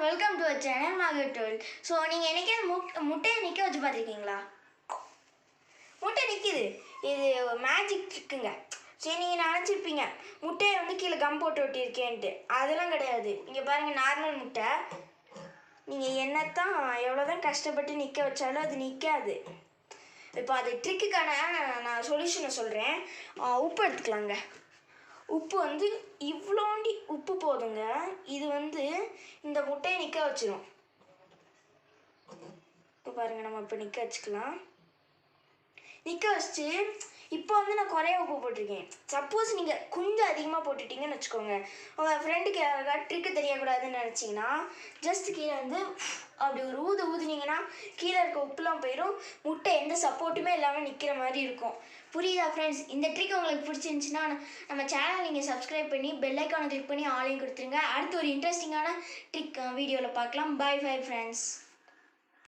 Welcome to our channel Magathworld. So நீங்கள் என்னைக்கே முட்டையை நிற்க வச்சு பார்த்துருக்கீங்களா? முட்டை நிற்கிது, இது மேஜிக் ட்ரிக்குங்க. சரி, நீங்கள் நினச்சிருப்பீங்க முட்டையை கீழே கம் போட்டு ஒட்டியிருக்கேன்ட்டு. அதெல்லாம் கிடையாது. இங்கே பாருங்கள், நார்மல் முட்டை. நீங்கள் என்னத்தான் எவ்வளோதான் கஷ்டப்பட்டு நிற்க வச்சாலும் அது நிற்காது. இப்போ அது ட்ரிக்குக்கான நான் சொல்யூஷனை சொல்கிறேன். உப்பு எடுத்துக்கலாங்க. உப்பு இவ்வளோண்டி உப்பு போதுங்க. இது இந்த முட்டையை நிற்க வச்சிடும். இப்போ பாருங்கள், நம்ம இப்போ நிற்க வச்சுக்கலாம். நிற்க வச்சுட்டு இப்போ நான் குறைய உப்பு போட்டிருக்கேன். சப்போஸ் நீங்கள் கொஞ்சம் அதிகமாக போட்டுட்டீங்கன்னு வச்சுக்கோங்க, உங்கள் ஃப்ரெண்டுக்கு யாராவது ட்ரிக்கு தெரியக்கூடாதுன்னு நினச்சிங்கன்னா ஜஸ்ட் கீழே அப்படி ஒரு ஊதுனீங்கன்னா கீழே இருக்க உப்புலாம் போயிடும். முட்டை எந்த சப்போர்ட்டுமே இல்லாமல் நிற்கிற மாதிரி இருக்கும். புரியுதா ஃப்ரெண்ட்ஸ்? இந்த ட்ரிக் உங்களுக்கு பிடிச்சிருந்துச்சின்னா நம்ம சேனல் நீங்கள் சப்ஸ்கிரைப் பண்ணி பெல் ஐக்கானை கிளிக் பண்ணி ஆலையும் கொடுத்துருங்க. அடுத்து ஒரு இன்ட்ரெஸ்டிங்கான ட்ரிக் வீடியோவில் பார்க்கலாம். Bye friends.